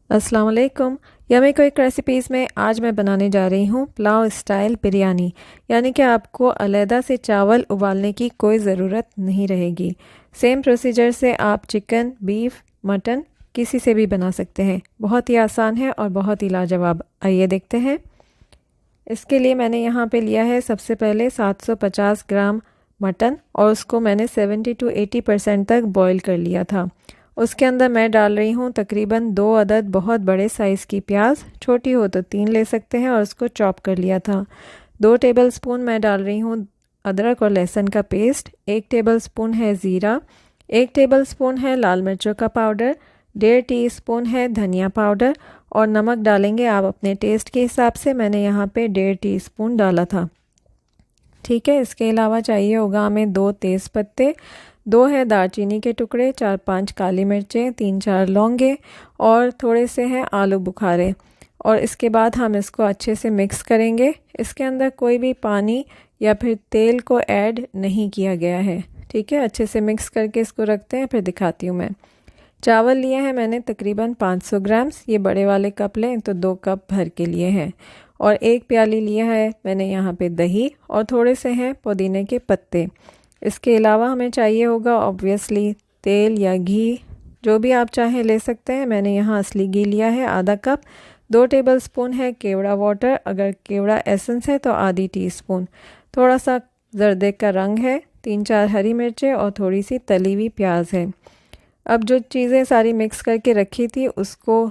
अस्सलाम वालेकुम। Yummy quick recipes में आज मैं बनाने जा रही हूँ पुलाव स्टाइल बिरयानी, यानी कि आपको अलहदा से चावल उबालने की कोई ज़रूरत नहीं रहेगी। सेम प्रोसीजर से आप चिकन, बीफ, मटन किसी से भी बना सकते हैं। बहुत ही आसान है और बहुत ही लाजवाब। आइए देखते हैं। इसके लिए मैंने यहाँ पे लिया है सबसे पहले 750 ग्राम मटन और उसको मैंने 70 to 80% तक बॉईल कर लिया था। उसके अंदर मैं डाल रही हूँ तकरीबन 2 अदद बहुत बड़े साइज़ की प्याज, छोटी हो तो 3 ले सकते हैं, और उसको चॉप कर लिया था। 2 टेबलस्पून मैं डाल रही हूँ अदरक और लहसुन का पेस्ट, 1 टेबलस्पून है ज़ीरा, 1 टेबलस्पून है लाल मिर्चों का पाउडर, 1.5 टीस्पून है धनिया पाउडर, और नमक डालेंगे आप अपने टेस्ट के हिसाब से। मैंने यहाँ पे 1.5 टीस्पून डाला था। ठीक है। इसके अलावा चाहिए होगा हमें 2 तेज़ पत्ते, 2 है दालचीनी के टुकड़े, 4-5 काली मिर्चें, 3-4 लौंगे, और थोड़े से हैं आलू बुखारे। और इसके बाद हम इसको अच्छे से मिक्स करेंगे। इसके अंदर कोई भी पानी या फिर तेल को ऐड नहीं किया गया है। ठीक है। अच्छे से मिक्स करके इसको रखते हैं, फिर दिखाती हूँ मैं। चावल लिए हैं मैंने तकरीबन 500 ग्राम्स। ये बड़े वाले कप लें तो 2 कप भर के लिए हैं। और 1 प्याली लिया है मैंने यहाँ पे दही, और थोड़े से हैं पुदीने के पत्ते। इसके अलावा हमें चाहिए होगा ऑब्वियसली तेल या घी, जो भी आप चाहें ले सकते हैं। मैंने यहाँ असली घी लिया है आधा कप। 2 टेबलस्पून है केवड़ा वाटर, अगर केवड़ा एसेंस है तो आधी टीस्पून। थोड़ा सा जर्दे का रंग है, 3-4 हरी मिर्चें, और थोड़ी सी तली हुई प्याज है। अब जो चीज़ें सारी मिक्स करके रखी थी उसको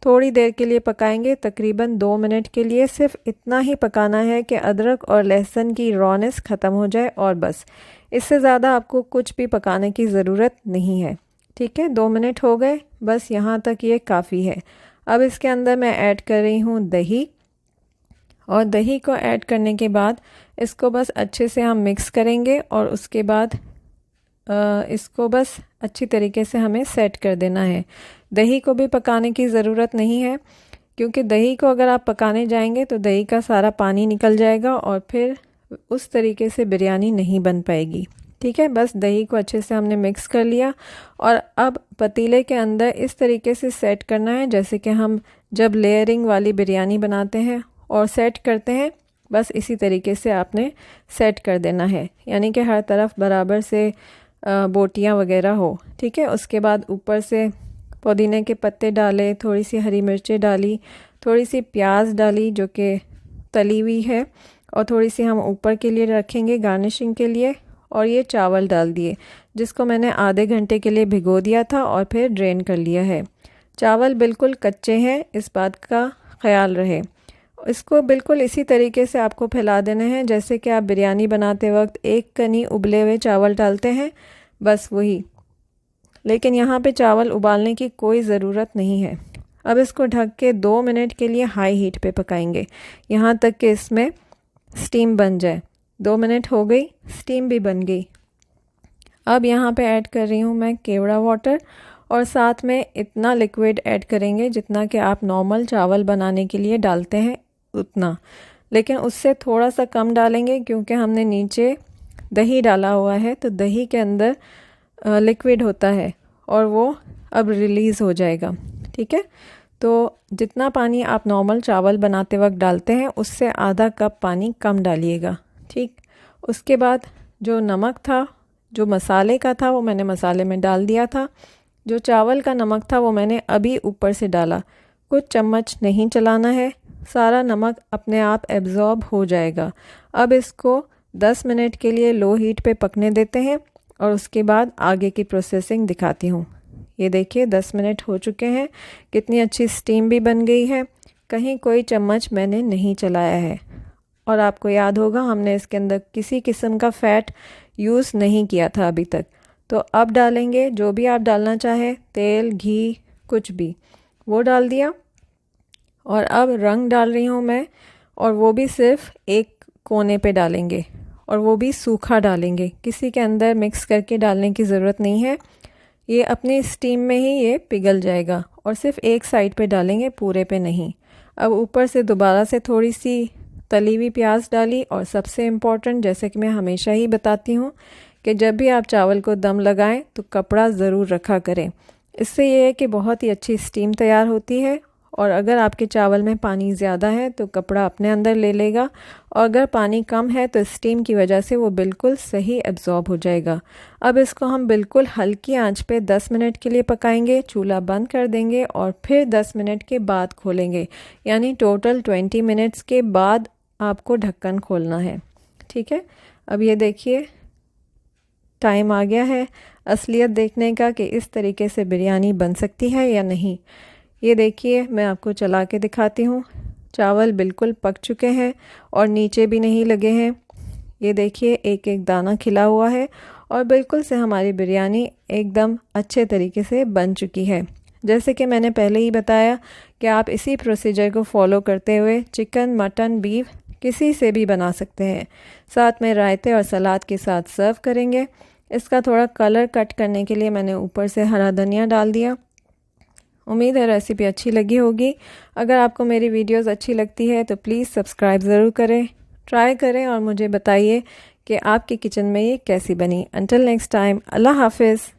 थोड़ी देर के लिए पकाएंगे, तकरीबन 2 मिनट के लिए। सिर्फ इतना ही पकाना है कि अदरक और लहसुन की रॉनेस ख़त्म हो जाए, और बस। इससे ज़्यादा आपको कुछ भी पकाने की ज़रूरत नहीं है। ठीक है। 2 मिनट हो गए, बस यहाँ तक ये काफ़ी है। अब इसके अंदर मैं ऐड कर रही हूँ दही, और दही को ऐड करने के बाद इसको बस अच्छे से हम मिक्स करेंगे, और उसके बाद इसको बस अच्छी तरीके से हमें सेट कर देना है। दही को भी पकाने की ज़रूरत नहीं है, क्योंकि दही को अगर आप पकाने जाएंगे तो दही का सारा पानी निकल जाएगा, और फिर उस तरीके से बिरयानी नहीं बन पाएगी। ठीक है। बस दही को अच्छे से हमने मिक्स कर लिया, और अब पतीले के अंदर इस तरीके से सेट करना है जैसे कि हम जब लेयरिंग वाली बिरयानी बनाते हैं और सेट करते हैं, बस इसी तरीके से आपने सेट कर देना है, यानी कि हर तरफ बराबर से बोटियां वगैरह हो। ठीक है। उसके बाद ऊपर से पुदीने के पत्ते डाले, थोड़ी सी हरी मिर्चें डाली, थोड़ी सी प्याज डाली जो कि तली हुई है, और थोड़ी सी हम ऊपर के लिए रखेंगे गार्निशिंग के लिए। और ये चावल डाल दिए, जिसको मैंने आधे घंटे के लिए भिगो दिया था और फिर ड्रेन कर लिया है। चावल बिल्कुल कच्चे हैं, इस बात का ख्याल रहे। इसको बिल्कुल इसी तरीके से आपको फैला देना है जैसे कि आप बिरयानी बनाते वक्त एक कनी उबले हुए चावल डालते हैं, बस वही। लेकिन यहाँ पे चावल उबालने की कोई ज़रूरत नहीं है। अब इसको ढक के 2 मिनट के लिए हाई हीट पे पकाएंगे, यहाँ तक कि इसमें स्टीम बन जाए। 2 मिनट हो गई, स्टीम भी बन गई। अब यहाँ पे ऐड कर रही हूँ मैं केवड़ा वाटर, और साथ में इतना लिक्विड ऐड करेंगे जितना कि आप नॉर्मल चावल बनाने के लिए डालते हैं उतना, लेकिन उससे थोड़ा सा कम डालेंगे, क्योंकि हमने नीचे दही डाला हुआ है, तो दही के अंदर लिक्विड होता है और वो अब रिलीज़ हो जाएगा। ठीक है। तो जितना पानी आप नॉर्मल चावल बनाते वक्त डालते हैं उससे आधा कप पानी कम डालिएगा। ठीक। उसके बाद जो नमक था, जो मसाले का था, वो मैंने मसाले में डाल दिया था। जो चावल का नमक था वो मैंने अभी ऊपर से डाला। कुछ चम्मच नहीं चलाना है, सारा नमक अपने आप एब्जॉर्ब हो जाएगा। अब इसको 10 मिनट के लिए लो हीट पे पकने देते हैं, और उसके बाद आगे की प्रोसेसिंग दिखाती हूँ। ये देखिए 10 मिनट हो चुके हैं, कितनी अच्छी स्टीम भी बन गई है, कहीं कोई चम्मच मैंने नहीं चलाया है। और आपको याद होगा हमने इसके अंदर किसी किस्म का फ़ैट यूज़ नहीं किया था अभी तक। तो अब डालेंगे जो भी आप डालना चाहें, तेल, घी, कुछ भी, वो डाल दिया। और अब रंग डाल रही हूँ मैं, और वो भी सिर्फ एक कोने पे डालेंगे, और वो भी सूखा डालेंगे, किसी के अंदर मिक्स करके डालने की ज़रूरत नहीं है। ये अपनी स्टीम में ही ये पिघल जाएगा, और सिर्फ एक साइड पे डालेंगे, पूरे पे नहीं। अब ऊपर से दोबारा से थोड़ी सी तली हुई प्याज डाली, और सबसे इम्पॉर्टेंट, जैसे कि मैं हमेशा ही बताती हूँ कि जब भी आप चावल को दम लगाएं तो कपड़ा ज़रूर रखा करें। इससे ये है कि बहुत ही अच्छी स्टीम तैयार होती है। और अगर आपके चावल में पानी ज़्यादा है तो कपड़ा अपने अंदर ले लेगा, और अगर पानी कम है तो स्टीम की वजह से वो बिल्कुल सही एब्जॉर्ब हो जाएगा। अब इसको हम बिल्कुल हल्की आंच पे 10 मिनट के लिए पकाएंगे। चूल्हा बंद कर देंगे और फिर 10 मिनट के बाद खोलेंगे, यानी टोटल 20 मिनट्स के बाद आपको ढक्कन खोलना है। ठीक है, अब ये देखिए टाइम आ गया है असलियत देखने का कि इस तरीके से बिरयानी बन सकती है या नहीं। ये देखिए मैं आपको चला के दिखाती हूँ। चावल बिल्कुल पक चुके हैं और नीचे भी नहीं लगे हैं। ये देखिए एक एक दाना खिला हुआ है और बिल्कुल से हमारी बिरयानी एकदम अच्छे तरीके से बन चुकी है। जैसे कि मैंने पहले ही बताया कि आप इसी प्रोसीजर को फॉलो करते हुए चिकन, मटन, बीफ किसी से भी बना सकते हैं। साथ में रायते और सलाद के साथ सर्व करेंगे। इसका थोड़ा कलर कट करने के लिए मैंने ऊपर से हरा धनिया डाल दिया। उम्मीद है रेसिपी अच्छी लगी होगी। अगर आपको मेरी वीडियोस अच्छी लगती है तो प्लीज़ सब्सक्राइब ज़रूर करें, ट्राई करें और मुझे बताइए कि आपकी किचन में ये कैसी बनी। अंटिल नेक्स्ट टाइम, अल्लाह हाफिज़।